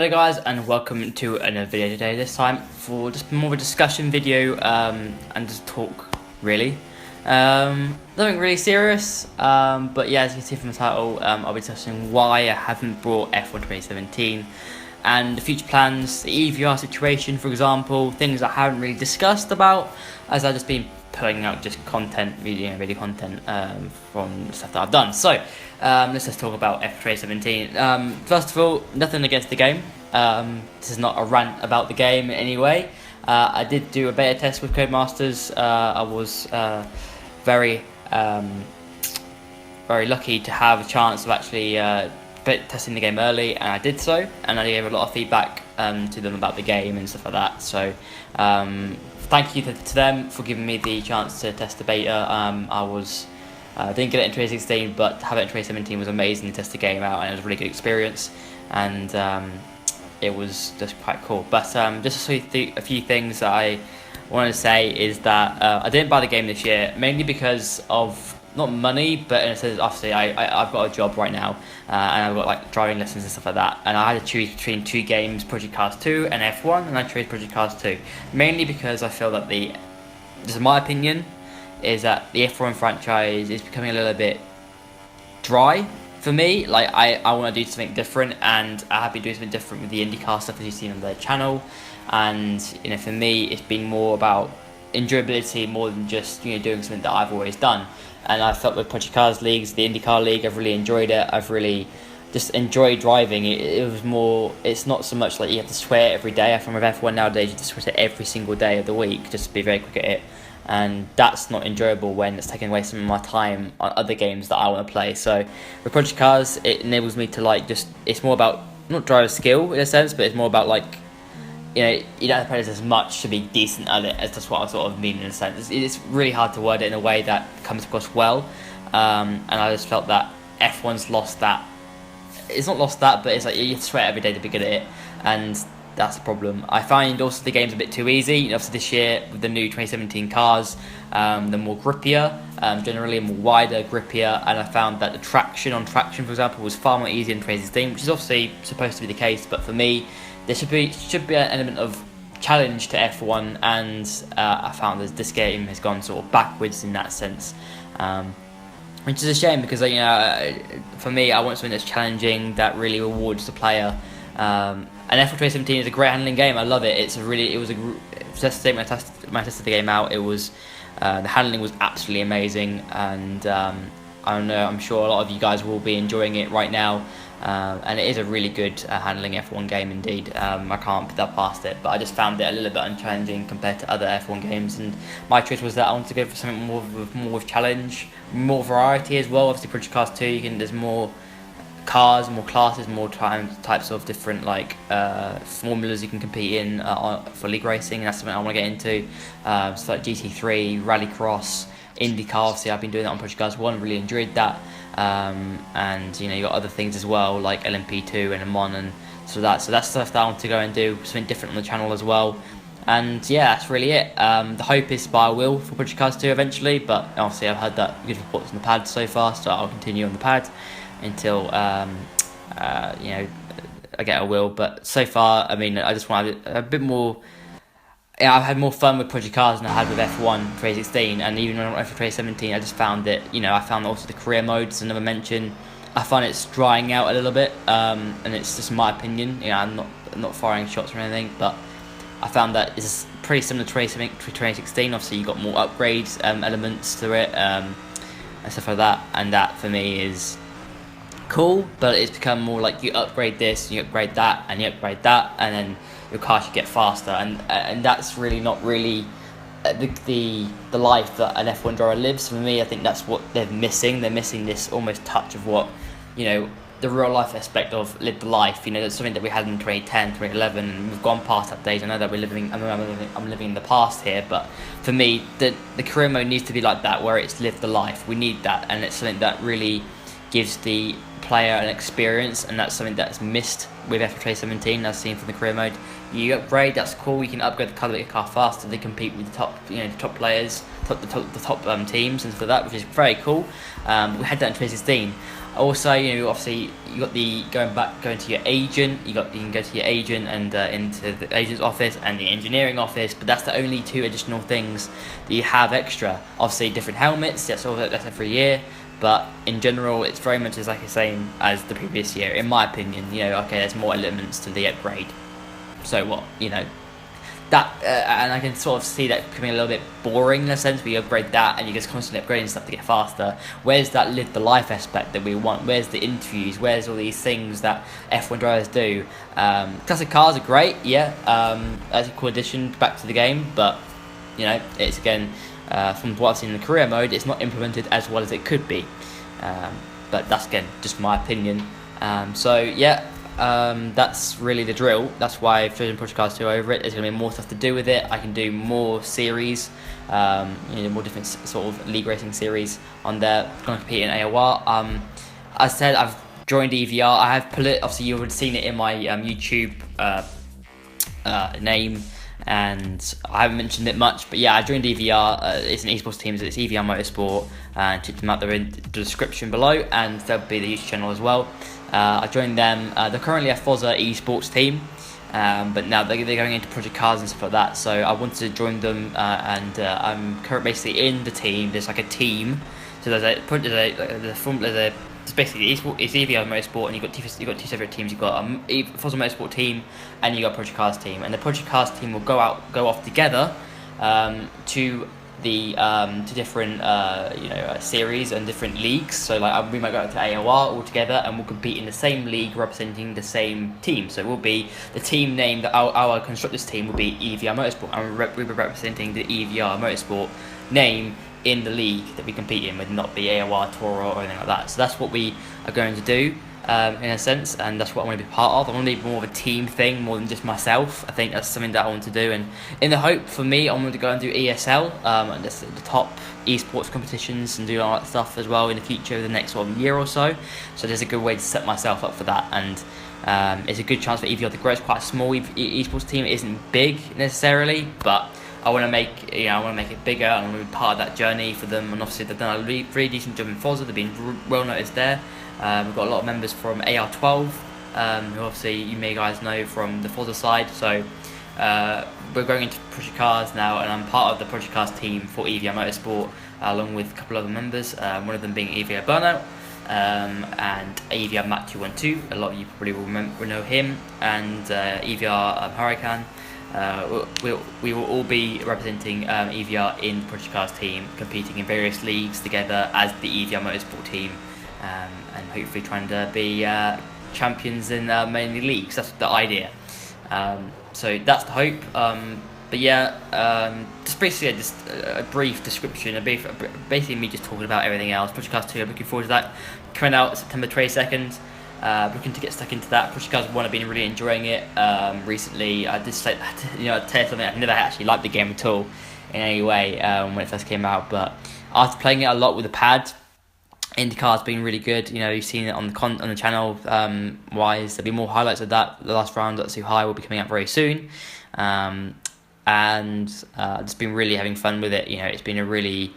Hello guys, and welcome to another video today. This time for just more of a discussion video and just talk really. Nothing really serious, but yeah, as you can see from the title, I'll be discussing why I haven't brought F1 2017 and the future plans, the EVR situation for example, things I haven't really discussed about as I've just been putting out just content, video content from stuff that I've done. So let's just talk about F1 2017. First of all, nothing against the game. This is not a rant about the game in any way. I did do a beta test with Codemasters. I was very lucky to have a chance of actually beta testing the game early, and I did so, and I gave a lot of feedback to them about the game and stuff like that. So thank you to them for giving me the chance to test the beta. I didn't get it in 2016, but having it in 2017 was amazing to test the game out, and it was a really good experience, and it was just quite cool. But just a few things that I wanted to say is that I didn't buy the game this year, mainly because of not money, but in a sense, obviously I've got a job right now, and I've got like driving lessons and stuff like that, and I had to choose between two games, Project CARS 2 and F1, and I chose Project CARS 2, mainly because I feel that this is my opinion, is that the F1 franchise is becoming a little bit dry for me. Like I want to do something different, and I have been doing something different with the IndyCar stuff as you've seen on their channel, and for me it's been more about enjoyability more than just doing something that I've always done. And I felt with Project CARS leagues, the IndyCar league, I've really enjoyed it. I've really just enjoyed driving. It was more, it's not so much like you have to swear every day. I find with F1 nowadays, you just swear it every single day of the week just to be very quick at it. And that's not enjoyable when it's taking away some of my time on other games that I want to play. So with Project CARS, it enables me to it's more about, not driver skill in a sense, but it's more about you don't have to practice as much to be decent at it, as that's what I sort of mean in a sense. It's really hard to word it in a way that comes across well, and I just felt that F1's lost that. It's not lost that, but it's like you have to sweat every day to be good at it, and that's a problem. I find also the game's a bit too easy. Obviously this year with the new 2017 cars, they're more grippier, generally more wider, grippier, and I found that the traction for example was far more easier in 2016, which is obviously supposed to be the case, but for me there should be an element of challenge to F1, and I found that this game has gone sort of backwards in that sense, which is a shame because for me I want something that's challenging, that really rewards the player. And F1 2017 is a great handling game. I love it. Just to take my test of the game out, it was the handling was absolutely amazing, and I don't know, I'm sure a lot of you guys will be enjoying it right now. And it is a really good handling F1 game indeed. I can't put that past it, but I just found it a little bit unchallenging compared to other F1 games, and my choice was that I wanted to go for something more with challenge, more variety as well. Obviously Project CARS 2, there's more cars, more classes, more types of different formulas you can compete in for league racing, and that's something I want to get into. So like GT3, Rallycross, IndyCar, obviously I've been doing that on Project CARS 1, really enjoyed that. And you got other things as well like LMP2 and Amon, and so that's stuff that I want to go and do something different on the channel as well. And yeah, that's really it. The hope is to buy a wheel for Project CARS 2 eventually, but obviously I've heard that good reports on the pad so far, so I'll continue on the pad until I get a wheel. But so far, I just want a bit more. I've had more fun with Project CARS than I had with F1 2016, and even on F1 2017, I just found it. I found also the career modes, another mention. I find it's drying out a little bit, and it's just my opinion. I'm not firing shots or anything, but I found that it's pretty similar to 2016. Obviously, you got more upgrades elements to it, and stuff like that, and that for me is cool. But it's become more like you upgrade this, you upgrade that, and you upgrade that, and then your car should get faster, and that's really not really the life that an F1 driver lives. For me, I think that's what they're missing. They're missing this almost touch of what the real life aspect of live the life. That's something that we had in 2010, 2011, and we've gone past that days. I know that I'm living in the past here, but for me, the career mode needs to be like that, where it's live the life. We need that, and it's something that really gives the player an experience, and that's something that's missed with F1 2017. I've seen from the career mode. You upgrade, that's cool. You can upgrade the colour of your car faster. They compete with the top players, the top teams, and for that, which is very cool. We had that in 2016. Also, obviously you got the going to your agent. You can go to your agent and into the agent's office and the engineering office. But that's the only two additional things that you have extra. Obviously, different helmets. That's every year. But in general, it's very much as like the same as the previous year, in my opinion. Okay, there's more elements to the upgrade. So what, that and I can sort of see that becoming a little bit boring in a sense. We upgrade that and you're just constantly upgrading stuff to get faster. Where's that live the life aspect that we want? Where's the interviews? Where's all these things that F1 drivers do? Classic cars are great, yeah, as a cool addition back to the game, but it's again, from what I've seen in the career mode, it's not implemented as well as it could be, but that's again just my opinion. That's really the drill. That's why I've chosen Project Cars 2 over it. There's going to be more stuff to do with it. I can do more series, more different sort of league racing series on there. I'm going to compete in AOR. As I said, I've joined EVR. I have obviously you would have seen it in my YouTube name, and I haven't mentioned it much, but yeah, I joined EVR. It's an esports team, so it's EVR Motorsport, and check them out. They're in the description below, and there'll be the YouTube channel as well. I joined them. They're currently a Forza esports team, but now they're going into Project Cars and stuff like that. So I wanted to join them, and I'm currently basically in the team. There's like a team. So it's basically it's EVR Motorsport, and you've got two separate teams. You've got a Forza Motorsport team, and you got a Project Cars team. And the Project Cars team will go off together to the to different series and different leagues. So like we might go out to AOR all together, and we'll compete in the same league representing the same team. So we'll be the team name that our constructors team will be EVR Motorsport, and we'll be representing the EVR Motorsport name in the league that we compete in, would not be AOR, Toro, or anything like that. So that's what we are going to do in a sense, and that's what I want to be part of. I want to be more of a team thing more than just myself. I think that's something that I want to do, and in the hope for me, I want to go and do ESL, and that's the top esports competitions, and do all that stuff as well in the future, the next sort of year or so. So there's a good way to set myself up for that, and it's a good chance for EVR to grow. It's quite a small esports team. It isn't big necessarily, but I want to make it bigger, and I want to be part of that journey for them. And obviously they've done a really decent job in Forza. They've been well noticed there. We've got a lot of members from AR12, who obviously you may guys know from the Forza side. So we're going into Project Cars now, and I'm part of the Project Cars team for EVR Motorsport, along with a couple other members. One of them being EVR Burnout, and EVR Matt 212. A lot of you probably will know him, and EVR Hurricane. We will all be representing EVR in the Project Cars team, competing in various leagues together as the EVR Motorsport team, and hopefully trying to be champions in mainly leagues. That's the idea. So that's the hope. But yeah, just basically a brief description, basically me just talking about everything else. Project Cars 2, I'm looking forward to that coming out September 22nd. Looking to get stuck into that. Project Cars 1, I've been really enjoying it recently. I just tell you something, I've never actually liked the game at all in any way when it first came out, but after playing it a lot with the pad, IndyCar's been really good. You've seen it on the channel wise. There'll be more highlights of that. The last round at Suhai will be coming out very soon, and just been really having fun with it. It's been a really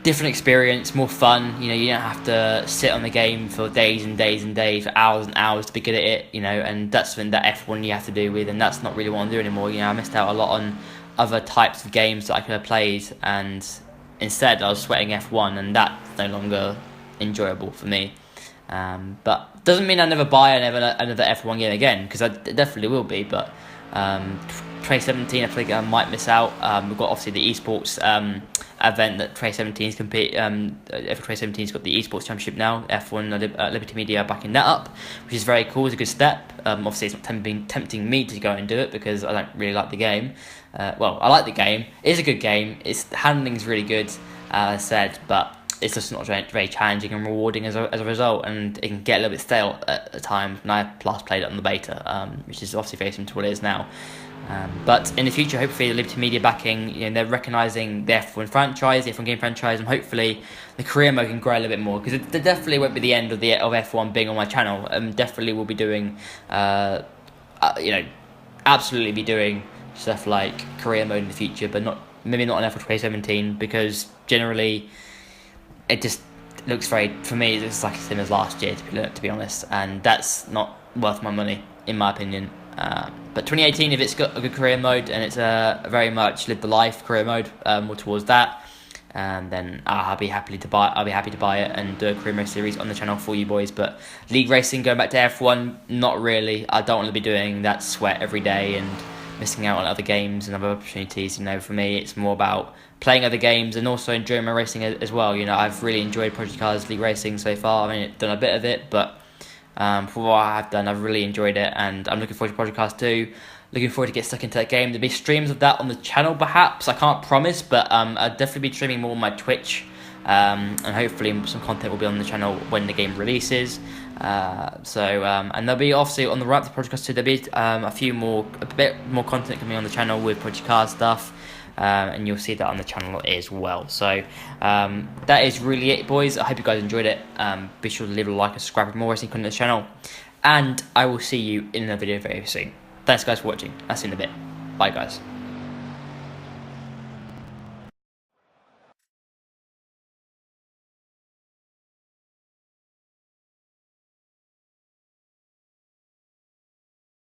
different experience, more fun. You don't have to sit on the game for days and days and days, for hours and hours to be good at it. And that's something that F1 you have to do with, and that's not really what I'm doing anymore. I missed out a lot on other types of games that I could have played, and instead I was sweating F1, and that's no longer enjoyable for me. But doesn't mean I never buy another F1 game again, because I definitely will be. But 2017, I think I might miss out. We've got obviously the esports event that 2017's compete. F1 2017's got the esports championship now. F1 Liberty Media backing that up, which is very cool. It's a good step. Obviously, it's not tempting me to go and do it because I don't really like the game. Well, I like the game. It's a good game. Its handling's really good, as I said, but it's just not very challenging and rewarding as a result, and it can get a little bit stale at the time. And I last played it on the beta, which is obviously very similar to what it is now. But in the future, hopefully, the Liberty Media backing, they're recognising the F1 franchise, the F1 game franchise, and hopefully the career mode can grow a little bit more, because it definitely won't be the end of F1 being on my channel. Definitely will be doing, absolutely be doing stuff like career mode in the future, but maybe not on F1 2017, because generally it just looks very, for me, it's like the same as last year, to be honest, and that's not worth my money, in my opinion. But 2018, if it's got a good career mode and it's a very much live the life career mode, more towards that, then I'll be happy to buy it and do a career mode series on the channel for you boys. But league racing, going back to F1, not really. I don't want to be doing that sweat every day and missing out on other games and other opportunities. For me, it's more about playing other games and also enjoying my racing as well. I've really enjoyed Project Cars League Racing so far. I've done a bit of it, but for what I have done, I've really enjoyed it, and I'm looking forward to Project Cars 2. Looking forward to get stuck into that game. There'll be streams of that on the channel, perhaps. I can't promise, but I'll definitely be streaming more on my Twitch, and hopefully some content will be on the channel when the game releases. And there'll be, obviously, on the run up to Project Cars 2, there'll be a bit more content coming on the channel with Project Cars stuff. And you'll see that on the channel as well. So that is really it, boys. I hope you guys enjoyed it. Be sure to leave a like and subscribe for more racing content on the channel, and I will see you in another video very soon. Thanks guys for watching. I'll see you in a bit. Bye guys.